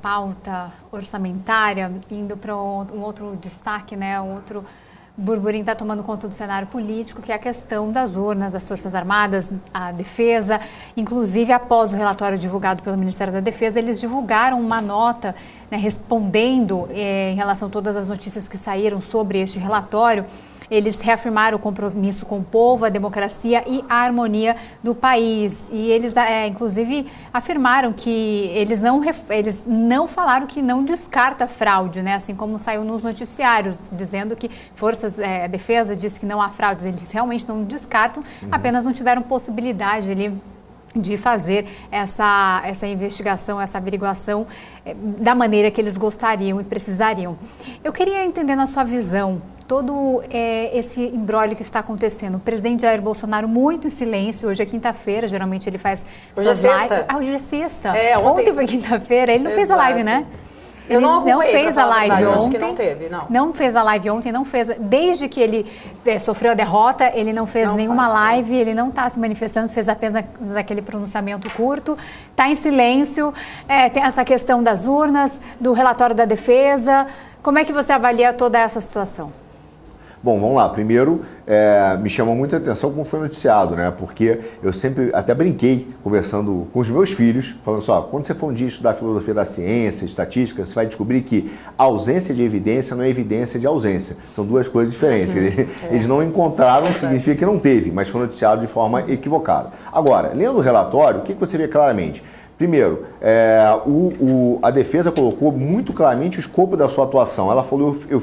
pauta orçamentária, indo para um outro destaque, né? Outro burburinho está tomando conta do cenário político, que é a questão das urnas, das Forças Armadas, a Defesa. Inclusive, após o relatório divulgado pelo Ministério da Defesa, eles divulgaram uma nota, né, respondendo em relação a todas as notícias que saíram sobre este relatório. Eles reafirmaram o compromisso com o povo, a democracia e a harmonia do país. E eles, inclusive, afirmaram que eles não falaram que não descarta fraude, né? Assim como saiu nos noticiários, dizendo que a Defesa disse que não há fraudes. Eles realmente não descartam, apenas não tiveram possibilidade ali de fazer essa investigação, essa averiguação da maneira que eles gostariam e precisariam. Eu queria entender, na sua visão, todo esse imbróglio que está acontecendo. O presidente Jair Bolsonaro muito em silêncio. Hoje é quinta-feira, geralmente ele faz hoje é sexta. Hoje é sexta. Ontem foi quinta-feira, ele não fez a live, né? Ele não fez a live ontem. Acho que não teve, não. Não fez a live ontem, não fez. Desde que ele sofreu a derrota, ele não fez nenhuma live, ele não está se manifestando, fez apenas aquele pronunciamento curto, está em silêncio. Tem essa questão das urnas, do relatório da Defesa. Como é que você avalia toda essa situação? Bom, vamos lá. Primeiro, me chamou muita atenção como foi noticiado, né? Porque eu sempre até brinquei conversando com os meus filhos, falando só, quando você for um dia estudar filosofia da ciência, estatística, você vai descobrir que a ausência de evidência não é evidência de ausência. São duas coisas diferentes. Eles não encontraram, significa que não teve, mas foi noticiado de forma equivocada. Agora, lendo o relatório, o que você vê claramente? Primeiro, a Defesa colocou muito claramente o escopo da sua atuação. Ela falou, eu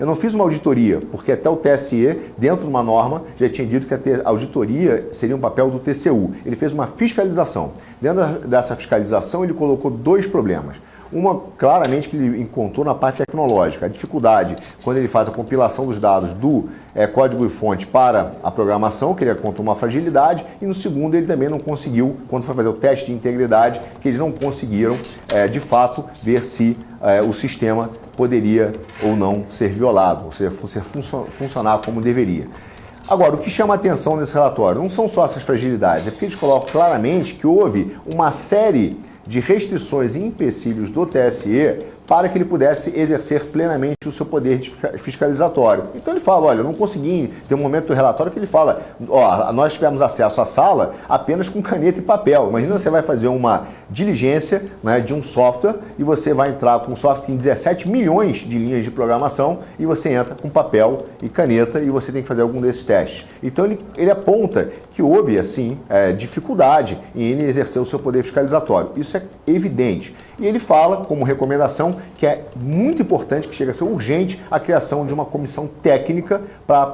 não fiz uma auditoria, porque até o TSE, dentro de uma norma, já tinha dito que a auditoria seria um papel do TCU. Ele fez uma fiscalização. Dentro dessa fiscalização, ele colocou dois problemas. Uma, claramente, que ele encontrou na parte tecnológica, a dificuldade quando ele faz a compilação dos dados do código-fonte para a programação, que ele encontrou uma fragilidade, e no segundo ele também não conseguiu, quando foi fazer o teste de integridade, que eles não conseguiram, de fato, ver se o sistema poderia ou não ser violado, ou seja, funcionar como deveria. Agora, o que chama a atenção nesse relatório não são só essas fragilidades, é porque eles colocam claramente que houve uma série de restrições e empecilhos do TSE para que ele pudesse exercer plenamente o seu poder fiscalizatório. Então ele fala, olha, eu não consegui, tem um momento do relatório que ele fala, nós tivemos acesso à sala apenas com caneta e papel. Imagina você vai fazer uma diligência, né, de um software e você vai entrar com um software que tem 17 milhões de linhas de programação e você entra com papel e caneta e você tem que fazer algum desses testes. Então ele aponta que houve, assim, dificuldade em ele exercer o seu poder fiscalizatório. Isso é evidente. E ele fala, como recomendação, que é muito importante, que chega a ser urgente, a criação de uma comissão técnica para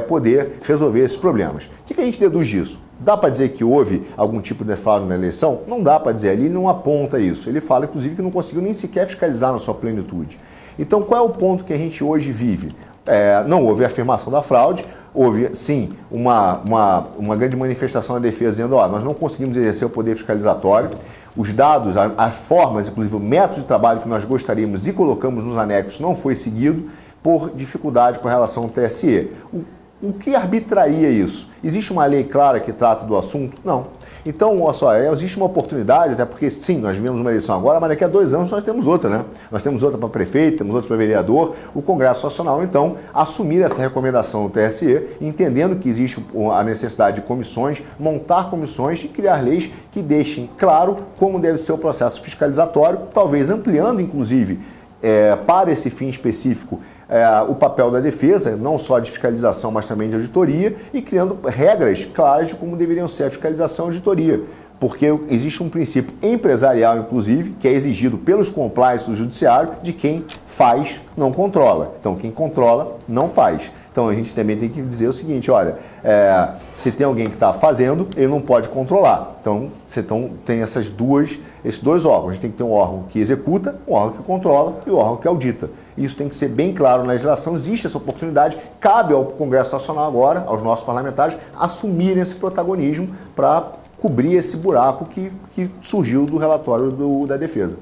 poder resolver esses problemas. O que a gente deduz disso? Dá para dizer que houve algum tipo de fraude na eleição? Não dá para dizer, ali ele não aponta isso. Ele fala, inclusive, que não conseguiu nem sequer fiscalizar na sua plenitude. Então, qual é o ponto que a gente hoje vive? Não houve afirmação da fraude, houve, sim, uma grande manifestação da Defesa dizendo, nós não conseguimos exercer o poder fiscalizatório. Os dados, as formas, inclusive o método de trabalho que nós gostaríamos e colocamos nos anexos não foi seguido por dificuldade com relação ao TSE. O que arbitraria isso? Existe uma lei clara que trata do assunto? Não. Então, olha só, existe uma oportunidade, até porque, sim, nós vivemos uma eleição agora, mas daqui a 2 anos nós temos outra, né? Nós temos outra para prefeito, temos outra para vereador, o Congresso Nacional, então, assumir essa recomendação do TSE, entendendo que existe a necessidade de comissões, montar comissões e criar leis que deixem claro como deve ser o processo fiscalizatório, talvez ampliando, inclusive, para esse fim específico, o papel da Defesa, não só de fiscalização, mas também de auditoria, e criando regras claras de como deveriam ser a fiscalização e a auditoria. Porque existe um princípio empresarial, inclusive, que é exigido pelos compliance do judiciário, de quem faz não controla. Então, quem controla não faz. Então, a gente também tem que dizer o seguinte, olha, se tem alguém que está fazendo, ele não pode controlar. Então, tem esses dois órgãos. A gente tem que ter um órgão que executa, um órgão que controla e um órgão que audita. Isso tem que ser bem claro na legislação, existe essa oportunidade, cabe ao Congresso Nacional agora, aos nossos parlamentares, assumirem esse protagonismo para cobrir esse buraco que surgiu do relatório da Defesa.